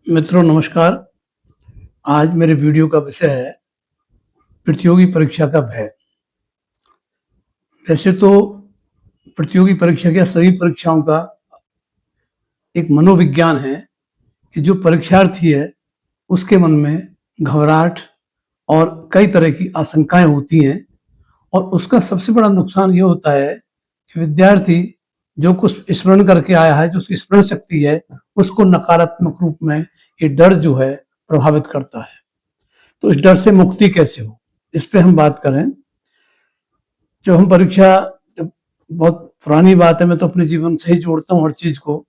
मित्रों नमस्कार। आज मेरे वीडियो का विषय है प्रतियोगी परीक्षा का भय। वैसे तो प्रतियोगी परीक्षा या सभी परीक्षाओं का एक मनोविज्ञान है कि जो परीक्षार्थी है उसके मन में घबराहट और कई तरह की आशंकाएं होती हैं और उसका सबसे बड़ा नुकसान ये होता है कि विद्यार्थी जो कुछ स्मरण करके आया है, जो उसकी स्मरण शक्ति है, उसको नकारात्मक रूप में ये डर जो है प्रभावित करता है। तो इस डर से मुक्ति कैसे हो, इस पे हम बात करें। जब हम परीक्षा, जब बहुत पुरानी बात है, मैं तो अपने जीवन से ही जोड़ता हूँ हर चीज को।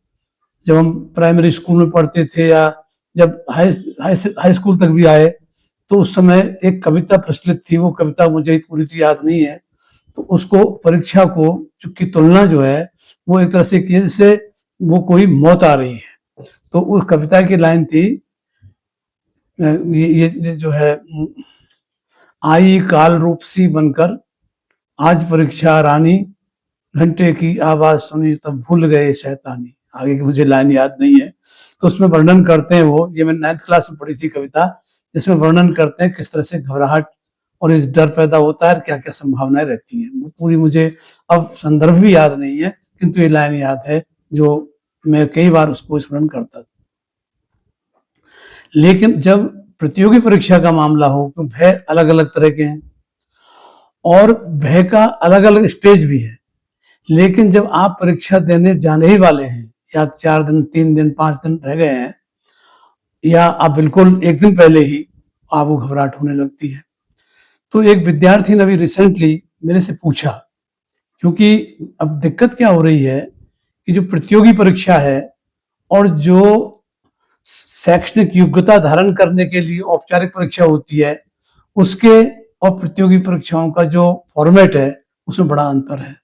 जब हम प्राइमरी स्कूल में पढ़ते थे या जब हाई स्कूल तक भी आए तो उस समय एक कविता प्रचलित थी। वो कविता मुझे पूरी तरह याद नहीं है, तो उसको परीक्षा को की तुलना जो है वो एक तरह से की जैसे वो कोई मौत आ रही है। तो उस कविता की लाइन थी, ये जो है, आई काल रूप सी बनकर आज परीक्षा रानी, घंटे की आवाज सुनी तब भूल गए शैतानी। आगे की मुझे लाइन याद नहीं है। तो उसमें वर्णन करते हैं, वो ये मैंने 9th क्लास में पढ़ी थी कविता, जिसमें वर्णन करते हैं किस तरह से घबराहट और इस डर पैदा होता है, क्या क्या संभावनाएं रहती हैं। वो पूरी मुझे अब संदर्भ भी याद नहीं है, किंतु ये लाइन याद है जो मैं कई बार उसको स्मरण करता था। लेकिन जब प्रतियोगी परीक्षा का मामला हो तो भय अलग अलग तरह के हैं और भय का अलग अलग स्टेज भी है। लेकिन जब आप परीक्षा देने जाने ही वाले हैं, या 4 दिन, 3 दिन, 5 दिन रह गए हैं, या आप बिल्कुल एक दिन पहले ही आपको घबराहट होने लगती है। तो एक विद्यार्थी ने अभी रिसेंटली मेरे से पूछा, क्योंकि अब दिक्कत क्या हो रही है कि जो प्रतियोगी परीक्षा है और जो शैक्षणिक योग्यता धारण करने के लिए औपचारिक परीक्षा होती है, उसके और प्रतियोगी परीक्षाओं का जो फॉर्मेट है उसमें बड़ा अंतर है।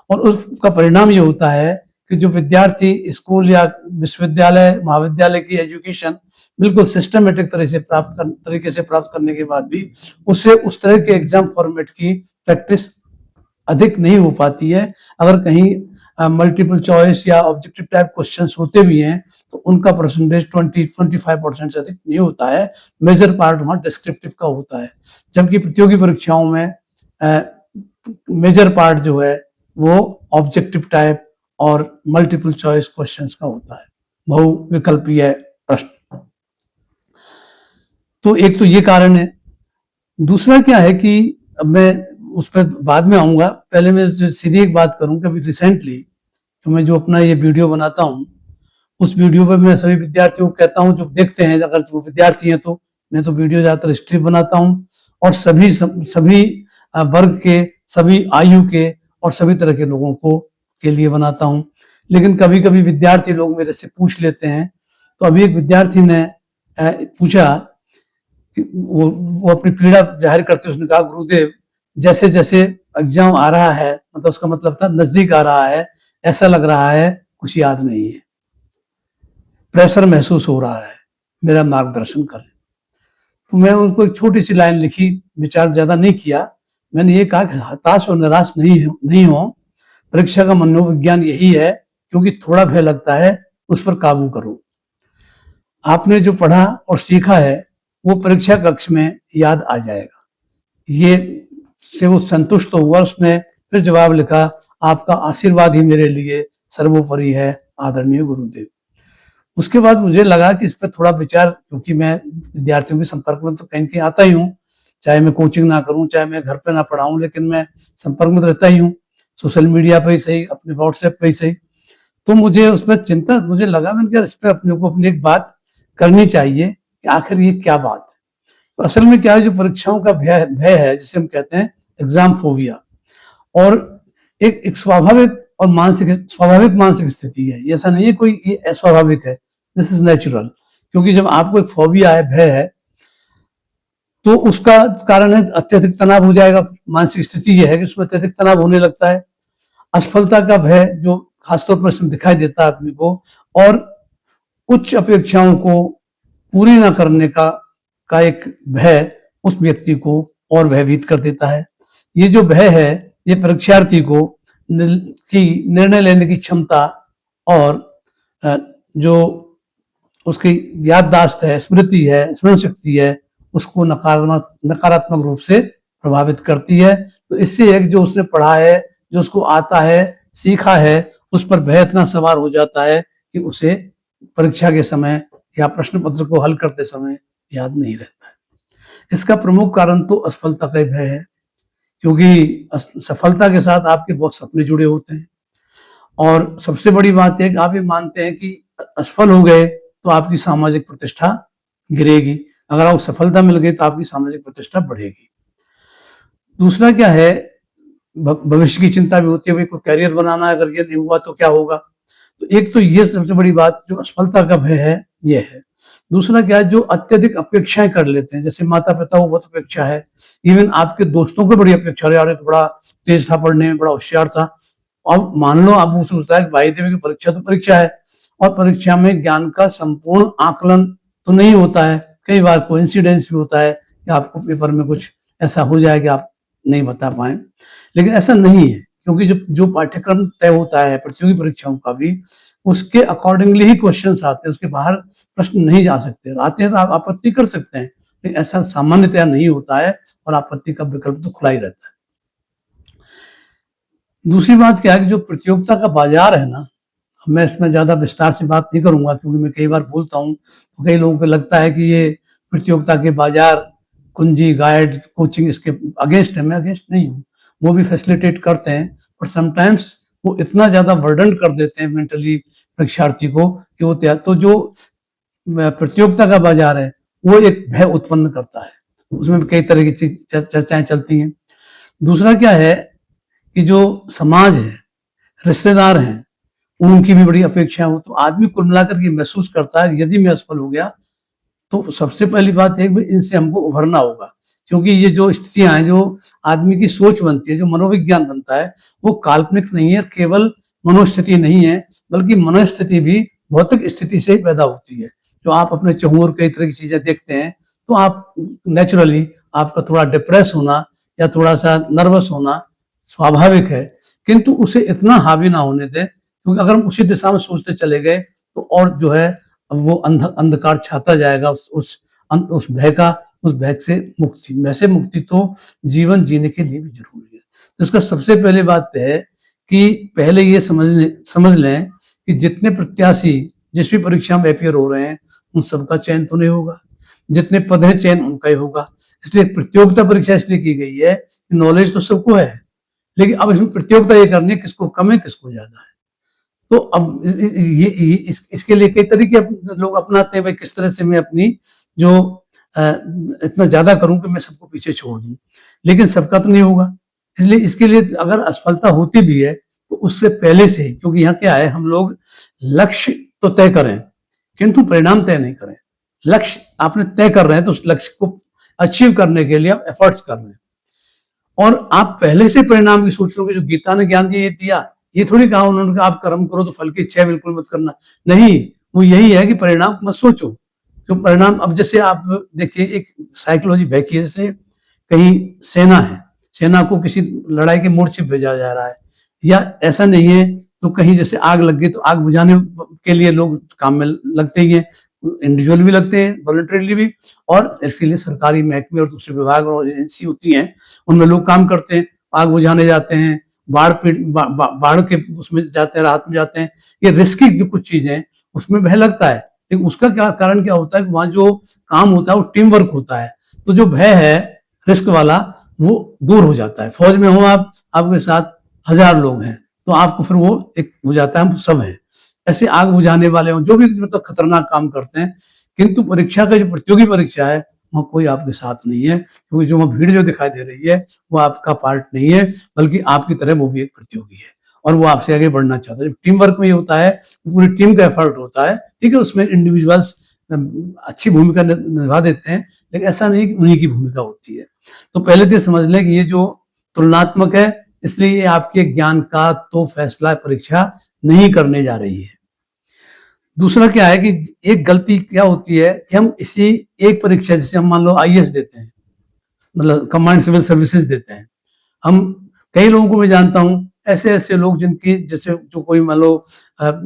और उसका परिणाम ये होता है कि जो विद्यार्थी स्कूल या विश्वविद्यालय, महाविद्यालय की एजुकेशन बिल्कुल सिस्टमेटिक तरीके से प्राप्त करने के बाद भी उसे उस तरह के एग्जाम फॉर्मेट की प्रैक्टिस अधिक नहीं हो पाती है। अगर कहीं मल्टीपल चॉइस या ऑब्जेक्टिव टाइप क्वेश्चंस होते भी हैं तो उनका परसेंटेज 20-25% से अधिक नहीं होता है। मेजर पार्ट वहाँ डिस्क्रिप्टिव का होता है, जबकि प्रतियोगी परीक्षाओं में मेजर पार्ट जो है वो ऑब्जेक्टिव टाइप और मल्टीपल चॉइस क्वेश्चंस का होता है, बहुविकल्पीय प्रश्न। तो एक तो ये कारण है। दूसरा क्या है कि अब मैं उस पर बाद में आऊंगा, पहले मैं सीधी एक बात करूं कि अभी रिसेंटली तो मैं जो अपना ये वीडियो बनाता हूं, उस वीडियो पे मैं सभी विद्यार्थियों को कहता हूं जो देखते हैं, अगर वो विद्यार्थी हैं तो मैं तो वीडियो ज्यादातर हिस्ट्री बनाता हूं और सभी वर्ग के, सभी आयु के और सभी तरह के लोगों को के लिए बनाता हूं। लेकिन कभी कभी विद्यार्थी लोग मेरे से पूछ लेते हैं। तो अभी एक विद्यार्थी ने पूछा कि वो अपनी पीड़ा जाहिर करते, उसने कहा गुरुदेव जैसे जैसे एग्जाम आ रहा है, मतलब उसका मतलब था नजदीक आ रहा है, ऐसा लग रहा है कुछ याद नहीं है, प्रेशर महसूस हो रहा है, मेरा मार्गदर्शन करें। तो मैं उनको एक छोटी सी लाइन लिखी, विचार ज्यादा नहीं किया। मैंने ये कहा कि हताश और निराश नहीं हो, परीक्षा का मनोविज्ञान यही है, क्योंकि थोड़ा भय लगता है उस पर काबू करो। आपने जो पढ़ा और सीखा है वो परीक्षा कक्ष में याद आ जाएगा। ये से वो संतुष्ट हुआ। उसने फिर जवाब लिखा, आपका आशीर्वाद ही मेरे लिए सर्वोपरि है आदरणीय गुरुदेव। उसके बाद मुझे लगा कि इस पर थोड़ा विचार, क्योंकि मैं विद्यार्थियों के संपर्क में तो कहीं कहीं आता ही हूँ, चाहे मैं कोचिंग ना करूँ, चाहे मैं घर पे ना पढ़ाऊँ, लेकिन मैं संपर्क में तो रहता ही हूँ, सोशल मीडिया पे ही सही, अपने व्हाट्सएप पे ही सही। तो मुझे उसमें चिंता, मुझे लगा मैंने कहा इस पर अपने को अपनी एक बात करनी चाहिए कि आखिर ये क्या बात है। तो असल में क्या है, जो परीक्षाओं का भय भय है, जिसे हम कहते हैं एग्जाम फोबिया, और एक स्वाभाविक मानसिक स्थिति है। ये ऐसा नहीं है कोई ये अस्वाभाविक है, दिस इज नेचुरल। क्योंकि जब आपको एक फोबिया है, भय है, तो उसका कारण है अत्यधिक तनाव हो जाएगा। मानसिक स्थिति यह है कि उसमें अत्यधिक तनाव होने लगता है। असफलता का भय जो खासतौर पर इसमें दिखाई देता है आदमी को, और उच्च अपेक्षाओं को पूरी न करने का एक भय उस व्यक्ति को और भयभीत कर देता है। ये जो भय है ये परीक्षार्थी को की निर्णय लेने की क्षमता और जो उसकी याददाश्त है, स्मृति है, स्मरण शक्ति है, उसको नकारात्मक रूप से प्रभावित करती है। तो इससे है कि जो उसने पढ़ा है, जो उसको आता है, सीखा है, उस पर भय इतना सवार हो जाता है कि उसे परीक्षा के समय या प्रश्न पत्र को हल करते समय याद नहीं रहता है। इसका प्रमुख कारण तो असफलता का भय है, क्योंकि सफलता के साथ आपके बहुत सपने जुड़े होते हैं। और सबसे बड़ी बात है कि आप ये मानते हैं कि असफल हो गए तो आपकी सामाजिक प्रतिष्ठा गिरेगी, अगर आपको सफलता मिल गई तो आपकी सामाजिक प्रतिष्ठा बढ़ेगी। दूसरा क्या है, भविष्य की चिंता भी होती है, भाई कोई करियर बनाना है, अगर ये नहीं हुआ तो क्या होगा। तो एक तो ये सबसे बड़ी बात जो असफलता का भय है ये है। दूसरा क्या है, जो अत्यधिक अपेक्षाएं कर लेते हैं, जैसे माता पिता को बहुत अपेक्षा है, इवन आपके दोस्तों को बड़ी अपेक्षा है, यार तो बड़ा तेज था पढ़ने में, बड़ा होशियार था। अब मान लो आप सोचता है कि भाई देवी की परीक्षा तो परीक्षा है, और परीक्षा में ज्ञान का संपूर्ण आकलन तो नहीं होता है, कई बार कोइंसिडेंस भी होता है कि आपको पेपर में कुछ ऐसा हो जाए कि आप नहीं बता पाए। लेकिन ऐसा नहीं है, क्योंकि जो पाठ्यक्रम तय होता है प्रतियोगी परीक्षाओं का भी, उसके अकॉर्डिंगली ही क्वेश्चंस आते हैं, उसके बाहर प्रश्न नहीं जा सकते। आते हैं तो आप आपत्ति कर सकते हैं, लेकिन ऐसा सामान्यतया नहीं होता है, और आपत्ति का विकल्प तो खुला ही रहता है। दूसरी बात क्या है कि जो प्रतियोगिता का बाजार है ना, मैं इसमें ज्यादा विस्तार से बात नहीं करूंगा, क्योंकि मैं कई बार बोलता हूँ तो कई लोगों को लगता है कि ये प्रतियोगिता के बाजार, कुंजी, गाइड, कोचिंग इसके अगेंस्ट है। मैं अगेंस्ट नहीं हूँ, वो भी फैसिलिटेट करते हैं, पर समटाइम्स वो इतना ज्यादा वर्डन कर देते हैं मेंटली परीक्षार्थी को कि वो तो जो प्रतियोगिता का बाजार है वो एक भय उत्पन्न करता है, उसमें कई तरह की चर्चाएं चलती हैं। दूसरा क्या है कि जो समाज है, रिश्तेदार हैं, उनकी भी बड़ी अपेक्षा हो, तो आदमी कुल मिलाकर ये महसूस करता है यदि मैं असफल हो गया तो सबसे पहली बात है कि इनसे हमको उभरना होगा, क्योंकि ये जो स्थितियां हैं, जो आदमी की सोच बनती है, जो मनोविज्ञान बनता है, वो काल्पनिक नहीं है, केवल मनोस्थिति नहीं है, बल्कि मनोस्थिति भी भौतिक स्थिति से ही पैदा होती है। जो आप अपने चहुओर कई तरह की चीजें देखते हैं, तो आप नेचुरली आपका थोड़ा डिप्रेस होना या थोड़ा सा नर्वस होना स्वाभाविक है, किंतु उसे इतना हावी ना होने दें, क्योंकि अगर हम उसी दिशा में सोचते चले गए तो और जो है वो अंधकार छाता जाएगा, उस भय का, उस भय से मुक्ति, वैसे मुक्ति तो जीवन जीने के लिए भी जरूरी है। तो इसका सबसे पहले बात है कि पहले ये समझ लें कि जितने प्रत्याशी जिस भी परीक्षा में अपियर हो रहे हैं उन सबका चयन तो नहीं होगा, जितने पद हैं चयन उनका ही होगा। इसलिए प्रतियोगिता परीक्षा इसलिए की गई है कि नॉलेज तो सबको है, लेकिन अब इसमें प्रतियोगिता ये करनी है किसको कम है किसको ज्यादा है। तो अब इसके लिए कई तरीके लोग अपनाते हैं, भाई किस तरह से मैं अपनी जो इतना ज्यादा करूं कि मैं सबको पीछे छोड़ दूं, लेकिन सबका तो नहीं होगा। इसलिए इसके लिए अगर असफलता होती भी है तो उससे पहले से ही, क्योंकि यहाँ क्या है, हम लोग लक्ष्य तो तय करें किंतु परिणाम तय नहीं करें। लक्ष्य आपने तय कर रहे हैं तो उस लक्ष्य को अचीव करने के लिए आप एफर्ट्स कर रहे हैं, और आप पहले से परिणाम की सोच लोगे। जो गीता ने ज्ञान दिया, ये थोड़ी कहा उन्होंने आप कर्म करो तो फल की इच्छा बिल्कुल मत करना, नहीं, वो यही है कि परिणाम मत सोचो। तो परिणाम, अब जैसे आप देखिए एक साइकोलॉजी बहकी है, जैसे कहीं सेना है, सेना को किसी लड़ाई के मोर्चे भेजा जा रहा है, या ऐसा नहीं है तो कहीं जैसे आग लग गई तो आग बुझाने के लिए लोग काम में लगते ही हैं, इंडिविजुअल भी लगते हैं, वॉलंटरीली भी, और इसीलिए सरकारी महकमे और दूसरे विभाग और एजेंसी होती हैं, उनमें लोग काम करते हैं, आग बुझाने जाते हैं, बाढ़ के उसमें जाते हैं, राहत में जाते हैं। ये रिस्की जो कुछ चीजें हैं उसमें भय लगता है, लेकिन उसका क्या कारण क्या होता है कि वहां जो काम होता है वो टीम वर्क होता है, तो जो भय है रिस्क वाला वो दूर हो जाता है। फौज में हो आप, आपके साथ 1000 लोग हैं तो आपको फिर वो एक हो जाता है हम सब हैं। ऐसे आग बुझाने वाले हों, जो भी मतलब खतरनाक काम करते हैं, किंतु परीक्षा का जो प्रतियोगी परीक्षा है वहाँ कोई आपके साथ नहीं है, क्योंकि जो वहाँ भीड़ जो दिखाई दे रही है वो आपका पार्ट नहीं है, बल्कि आपकी तरह वो भी एक प्रतियोगी है और वो आपसे आगे बढ़ना चाहता है। जब टीम वर्क में ये होता है, पूरी टीम का एफर्ट होता है, ठीक है, उसमें इंडिविजुअल्स अच्छी भूमिका निभा देते हैं, लेकिन ऐसा नहीं कि उन्हीं की भूमिका होती है। तो पहले तो समझ लें कि ये जो तुलनात्मक है, इसलिए ये आपके ज्ञान का तो फैसला परीक्षा नहीं करने जा रही है। दूसरा क्या है कि एक गलती क्या होती है कि हम इसी एक परीक्षा, जैसे हम मान लो आईएएस देते हैं, मतलब कमांड सिविल सर्विसेज देते हैं, हम कई लोगों को मैं जानता हूं, ऐसे ऐसे लोग जिनकी जैसे जो कोई मान लो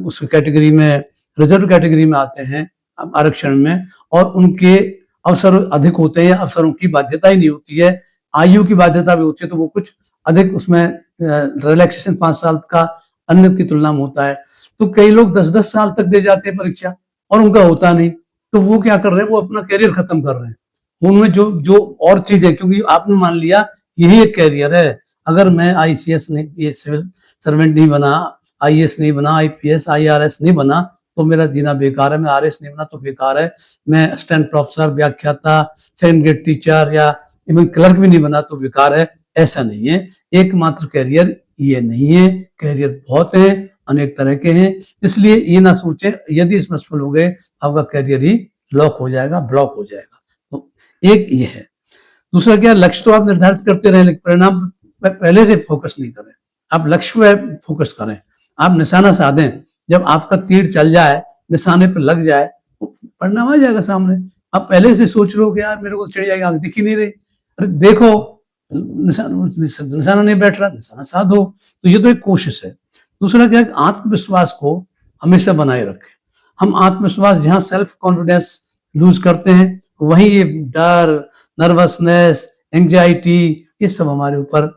उस कैटेगरी में रिजर्व कैटेगरी में आते हैं, आरक्षण में, और उनके अवसर अधिक होते हैं, अवसरों की बाध्यता ही नहीं होती है, आयु की बाध्यता भी होती है, तो वो कुछ अधिक उसमें रिलैक्सेशन 5 साल का अन्य की तुलना में होता है। तो कई लोग 10-10 साल तक दे जाते हैं परीक्षा और उनका होता नहीं, तो वो क्या कर रहे हैं, वो अपना करियर खत्म कर रहे हैं। उनमें जो जो और चीजें, क्योंकि आपने मान लिया यही एक करियर है, अगर मैं आईसीएस नहीं, ये सिविल सर्वेंट नहीं बना, आईएएस नहीं बना, आईपीएस आईआरएस नहीं बना, तो मेरा जीना बेकार है, मैं आरएस नहीं बना तो बेकार है, मैं असिस्टेंट प्रोफेसर, व्याख्याता, सेकंड ग्रेड टीचर या इवन क्लर्क भी नहीं बना तो बेकार है। ऐसा नहीं है, एकमात्र कैरियर ये नहीं है, कैरियर बहुत है, अनेक तरह के हैं। इसलिए ये ना सोचें यदि इसमें सफल हो गए आपका कैरियर ही लॉक हो जाएगा, ब्लॉक हो जाएगा। तो एक ये है। दूसरा क्या, लक्ष्य तो आप निर्धारित करते रहें, लेकिन परिणाम पे पहले से फोकस नहीं करें, आप लक्ष्य पे फोकस करें, आप निशाना साधें, जब आपका तीर चल जाए, निशाने पर लग जाए, तो परिणाम आ जाएगा सामने। आप पहले से सोच लो कि यार मेरे को चिड़िया आंख दिख ही नहीं रही, अरे देखो निशाना नहीं बैठ रहा, निशाना साधो। तो ये तो एक कोशिश है। दूसरा क्या है, आत्मविश्वास को हमेशा बनाए रखें। हम आत्मविश्वास, जहाँ सेल्फ कॉन्फिडेंस लूज करते हैं, वहीं ये डर, नर्वसनेस, एंजाइटी, ये सब हमारे ऊपर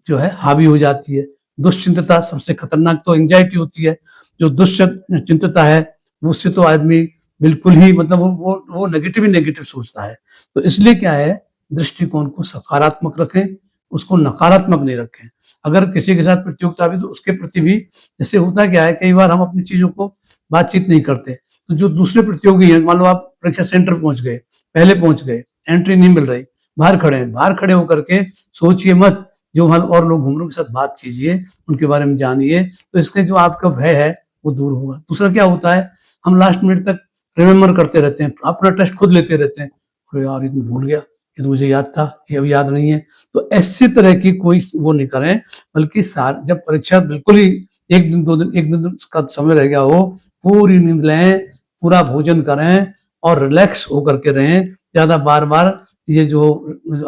जो है हावी हो जाती है। दुश्चिंतता, सबसे खतरनाक तो एंजाइटी होती है। जो दुश्चिंतता है, उससे तो आदमी बिल्कुल ही मतलब वो नेगेटिव ही नेगेटिव सोचता है। तो इसलिए क्या है, दृष्टिकोण को सकारात्मक रखें, उसको नकारात्मक नहीं रखें। अगर किसी के साथ प्रतियोगिता भी, तो उसके प्रति भी, जैसे होता क्या है, कई बार हम अपनी चीजों को बातचीत नहीं करते, तो जो दूसरे प्रतियोगी हैं, मान लो आप परीक्षा सेंटर पहुंच गए, पहले पहुंच गए, एंट्री नहीं मिल रही, बाहर खड़े हैं, बाहर खड़े होकर के सोचिए मत, जो वहां और लोग घूम रहे हैं उनके साथ बात कीजिए, उनके बारे में जानिए, तो इससे जो आपका भय है वो दूर होगा। दूसरा क्या होता है, हम लास्ट मिनट तक रिमेम्बर करते रहते हैं, अपना टेस्ट खुद लेते रहते हैं, अरे यार ये तो भूल गया, ये तो मुझे याद था, ये अभी याद नहीं है। तो ऐसी तरह की कोई वो नहीं करें, बल्कि जब परीक्षा बिल्कुल ही 1 दिन 2 दिन 1 दिन का समय रह गया हो, पूरी नींद लें, पूरा भोजन करें और रिलैक्स होकर के रहें। ज्यादा बार बार ये जो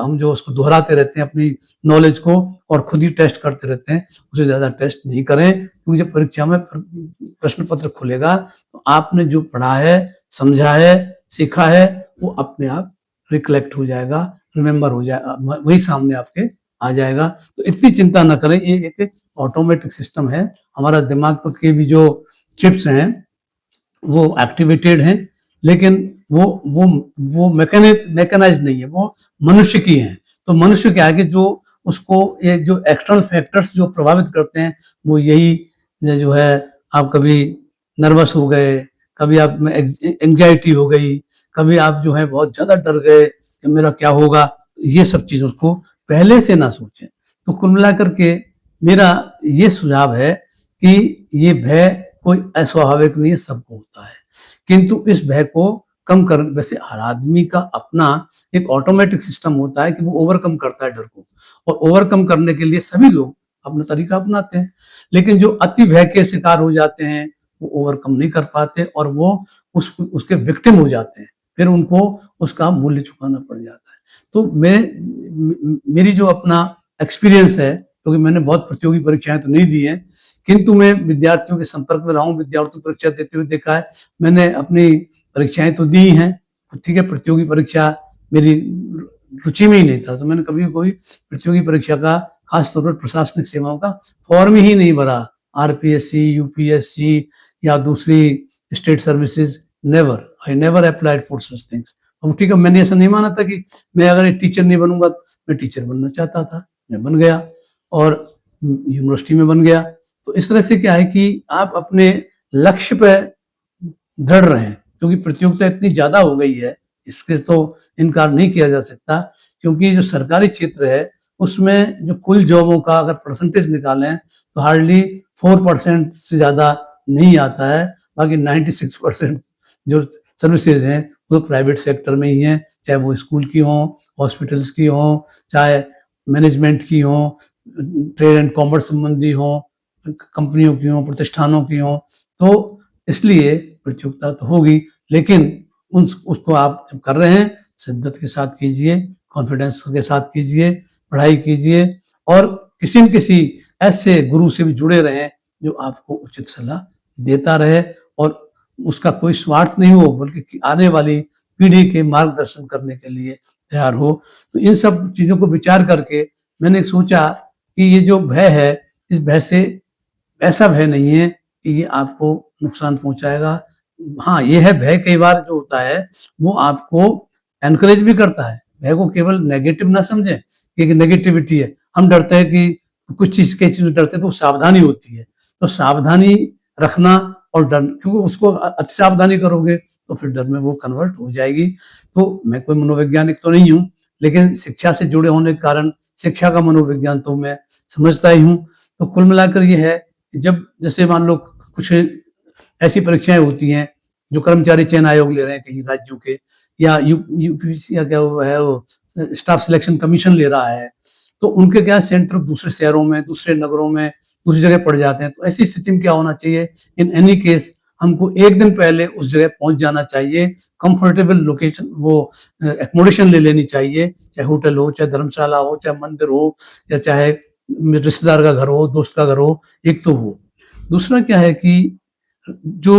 हम जो उसको दोहराते रहते हैं अपनी नॉलेज को, और खुद ही टेस्ट करते रहते हैं, उसे ज्यादा टेस्ट नहीं करें, क्योंकि जब परीक्षा में प्रश्न पत्र खुलेगा, तो आपने जो पढ़ा है, समझा है, सीखा है, वो अपने आप रिकलेक्ट हो जाएगा, रिमेम्बर हो जाएगा, वही सामने आपके आ जाएगा। तो इतनी चिंता ना करें, ये एक ऑटोमेटिक सिस्टम है। हमारा दिमाग पर के भी जो चिप्स हैं वो एक्टिवेटेड हैं, लेकिन वो मैकेनाइज्ड नहीं है, वो मनुष्य की हैं। तो मनुष्य क्या है कि जो उसको ये जो एक्सटर्नल फैक्टर्स जो प्रभावित करते हैं, वो यही जो है, आप कभी नर्वस हो गए, कभी आप में एंजाइटी हो गई, कभी आप जो है बहुत ज्यादा डर गए कि मेरा क्या होगा। ये सब चीजों को पहले से ना सोचें। तो कुल मिलाकर के मेरा ये सुझाव है कि ये भय कोई अस्वाभाविक नहीं है, सबको होता है, किंतु इस भय को कम कर, वैसे हर आदमी का अपना एक ऑटोमेटिक सिस्टम होता है कि वो ओवरकम करता है डर को, और ओवरकम करने के लिए सभी लोग अपना तरीका अपनाते हैं। लेकिन जो अति भय के शिकार हो जाते हैं, वो ओवरकम नहीं कर पाते, और वो उसके विक्टिम हो जाते हैं, फिर उनको उसका मूल्य चुकाना पड़ जाता है। तो मेरी जो अपना एक्सपीरियंस है, क्योंकि मैंने बहुत प्रतियोगी परीक्षाएं तो नहीं दी हैं, किंतु मैं विद्यार्थियों के संपर्क में रहा हूँ, विद्यार्थियों को परीक्षा देते हुए देखा है। मैंने अपनी परीक्षाएं तो दी हैं, ठीक है, प्रतियोगी परीक्षा मेरी रुचि में ही नहीं था, तो मैंने कभी कोई प्रतियोगी परीक्षा का, खासतौर पर प्रशासनिक सेवाओं का फॉर्म ही नहीं भरा। आरपीएससी, यूपीएससी या दूसरी state services, never, I never applied for such things. अब ठीक है, मैंने ऐसा नहीं माना था कि मैं अगर एक टीचर नहीं बनूंगा, मैं टीचर बनना चाहता था, मैं बन गया और यूनिवर्सिटी में बन गया। तो इस तरह से क्या है कि आप अपने लक्ष्य पे दृढ़ रहें, क्योंकि प्रतियोगिता इतनी ज्यादा हो गई है, इसके तो इनकार नहीं किया जा सकता। क्योंकि जो सरकारी क्षेत्र है, उसमें जो कुल जॉबों का अगर परसेंटेज निकालें, तो हार्डली 4% से ज्यादा नहीं आता है। बाकी 96% जो सर्विसेज हैं वो प्राइवेट सेक्टर में ही हैं, चाहे वो स्कूल की हों, हॉस्पिटल्स की हों, चाहे मैनेजमेंट की हों, ट्रेड एंड कॉमर्स संबंधी हों, कंपनियों की हों, प्रतिष्ठानों की हों। तो इसलिए प्रतियोगिता तो होगी, लेकिन उसको आप जब कर रहे हैं, शिद्दत के साथ कीजिए, कॉन्फिडेंस के साथ कीजिए, पढ़ाई कीजिए, और किसी न किसी ऐसे गुरु से भी जुड़े रहें जो आपको उचित सलाह देता रहे, और उसका कोई स्वार्थ नहीं हो, बल्कि आने वाली पीढ़ी के मार्गदर्शन करने के लिए तैयार हो। तो इन सब चीज़ों को विचार करके मैंने सोचा कि ये जो भय है, इस भय से ऐसा भय नहीं है कि ये आपको नुकसान पहुँचाएगा। हाँ, ये है भय कई बार जो होता है, वो आपको एनकरेज भी करता है। भय को केवल नेगेटिव ना समझें कि एक नेगेटिविटी है। हम डरते हैं कि कुछ चीज़ किसी चीज़ से डरते हैं तो सावधानी होती है। तो सावधानी रखना और डर, क्योंकि उसको अति सावधानी करोगे तो फिर डर में वो कन्वर्ट हो जाएगी। तो मैं कोई मनोवैज्ञानिक तो नहीं हूँ, लेकिन शिक्षा से जुड़े होने के कारण शिक्षा का मनोविज्ञान तो मैं समझता ही हूँ। तो कुल मिलाकर ये है कि जब जैसे मान लो कुछ ऐसी परीक्षाएं होती हैं जो कर्मचारी चयन आयोग ले रहे हैं कहीं राज्यों के, या यूपीएससी या क्या वो है, वो स्टाफ सिलेक्शन कमीशन ले रहा है, तो उनके क्या सेंटर दूसरे शहरों में, दूसरे नगरों में, दूसरी जगह पड़ जाते हैं। तो ऐसी स्थिति में क्या होना चाहिए, इन एनी केस हमको एक दिन पहले उस जगह पहुंच जाना चाहिए। कंफर्टेबल लोकेशन, वो एकोमोडेशन ले लेनी चाहिए, चाहे होटल हो, चाहे धर्मशाला हो, चाहे मंदिर हो, या चाहे रिश्तेदार का घर हो, दोस्त का घर हो। एक तो वो, दूसरा क्या है कि जो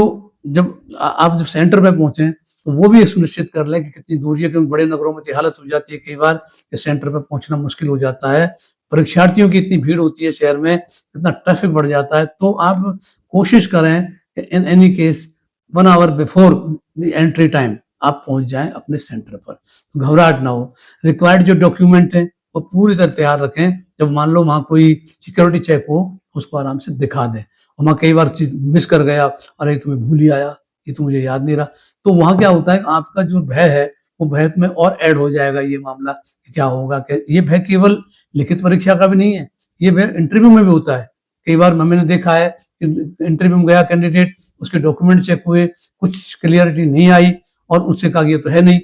जब आप जब सेंटर पे पहुंचे तो वो भी सुनिश्चित कर लें कि कितनी दूरी है, क्योंकि बड़े नगरों में तो हालत हो जाती है कई बार कि सेंटर पे पहुंचना मुश्किल हो जाता है। परीक्षार्थियों की इतनी भीड़ होती है शहर में, इतना ट्रैफिक बढ़ जाता है। तो आप कोशिश करें in any case 1 hour before the entry time आप पहुंच जाएं अपने सेंटर पर, तो घबराहट ना हो। रिक्वायर्ड जो डॉक्यूमेंट है वो पूरी तरह तैयार रखें। जब मान लो वहाँ कोई सिक्योरिटी चेक हो, उसको आराम से दिखा दें। और मैं कई बार चीज मिस कर गया, अरे तुम्हें भूल ही आया, ये तो मुझे याद नहीं रहा। तो वहाँ क्या होता है, आपका जो भय है वो भय में और ऐड हो जाएगा ये मामला कि क्या होगा। क्या ये भय केवल लिखित परीक्षा का भी नहीं है, ये भय इंटरव्यू में भी होता है। कई बार मैंने देखा है कि इंटरव्यू में गया कैंडिडेट, उसके डॉक्यूमेंट चेक हुए, कुछ क्लियरिटी नहीं आई और उससे कहा ये तो है नहीं।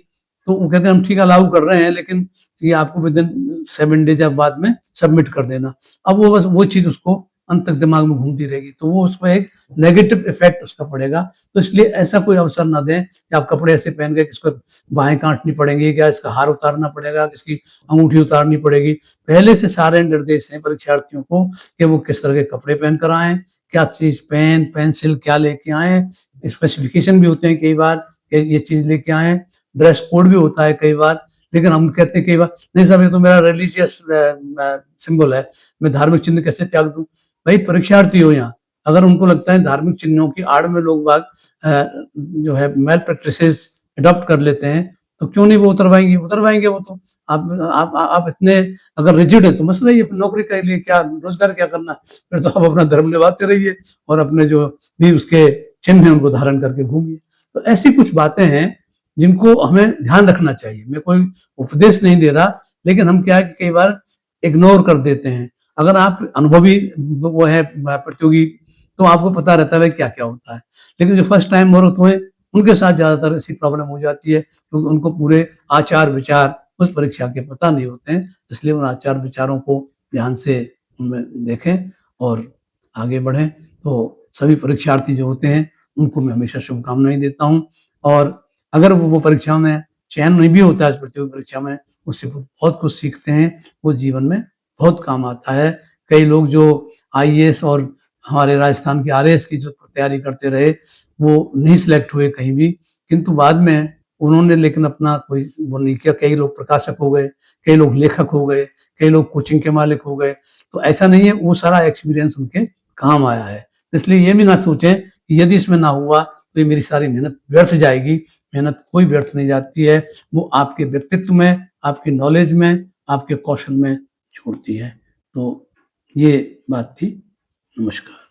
तो वो कहते हैं हम ठीक अलाउ कर रहे हैं, लेकिन ये आपको विद इन 7 डेज या बाद में सबमिट कर देना। अब वो बस वो चीज उसको अंत तक दिमाग में घूमती रहेगी, तो वो उसमें एक नेगेटिव इफेक्ट उसका पड़ेगा। तो इसलिए ऐसा कोई अवसर ना दें कि आप कपड़े ऐसे पहन गए, किसको बाहें काटनी पड़ेंगी, क्या इसका हार उतारना पड़ेगा, किसकी अंगूठी उतारनी पड़ेगी। पहले से सारे निर्देश हैं परीक्षार्थियों को कि वो किस तरह के कपड़े पहन कर आए, क्या चीज, पेन पेंसिल क्या लेके आए, स्पेसिफिकेशन भी होते हैं कई बार कि ये चीज लेके आए, ड्रेस कोड भी होता है कई बार। लेकिन हम कहते हैं कई बार, नहीं साहब ये तो मेरा रिलीजियस सिंबल है, मैं धार्मिक चिन्ह कैसे त्याग दूं। भाई परीक्षार्थी हो यहाँ, अगर उनको लगता है धार्मिक चिन्हों की आड़ में लोग बाग जो है मेल प्रैक्टिसेस अडॉप्ट कर लेते हैं, तो क्यों नहीं वो उतरवाएंगे वो तो। आप इतने अगर रिजिड है तो मसला ही है, फिर नौकरी के लिए क्या, रोजगार क्या करना, फिर तो आप अपना धर्म निभाते रहिए और अपने जो भी उसके चिन्ह है उनको धारण करके घूमिए। तो ऐसी कुछ बातें हैं जिनको हमें ध्यान रखना चाहिए। मैं कोई उपदेश नहीं दे रहा, लेकिन हम क्या है कि कई बार इग्नोर कर देते हैं। अगर आप अनुभवी वो है प्रतियोगी, तो आपको पता रहता है क्या क्या होता है। लेकिन जो फर्स्ट टाइम और हुए उनके साथ ज्यादातर ऐसी प्रॉब्लम हो जाती है, क्योंकि उनको पूरे आचार विचार उस परीक्षा के पता नहीं होते हैं। इसलिए उन आचार विचारों को ध्यान से उनमें देखें और आगे बढ़ें। तो सभी परीक्षार्थी जो होते हैं उनको मैं हमेशा शुभकामनाएं देता हूँ। और अगर वो परीक्षा में चयन नहीं भी होता है, इस प्रतियोगी परीक्षा में, उससे बहुत कुछ सीखते हैं, वो जीवन में बहुत काम आता है। कई लोग जो आईएएस और हमारे राजस्थान की आरएएस की जो तैयारी करते रहे, वो नहीं सिलेक्ट हुए कहीं भी, किंतु बाद में उन्होंने लेकिन अपना कोई वो नहीं किया। कई लोग प्रकाशक हो गए, कई लोग लेखक हो गए, कई लोग कोचिंग के मालिक हो गए। तो ऐसा नहीं है, वो सारा एक्सपीरियंस उनके काम आया है। इसलिए ये भी ना सोचें कि यदि इसमें ना हुआ तो ये मेरी सारी मेहनत व्यर्थ जाएगी। मेहनत कोई व्यर्थ नहीं जाती है, वो आपके व्यक्तित्व में, आपकी नॉलेज में, आपके कौशल में जोड़ती है। तो ये बात थी। नमस्कार।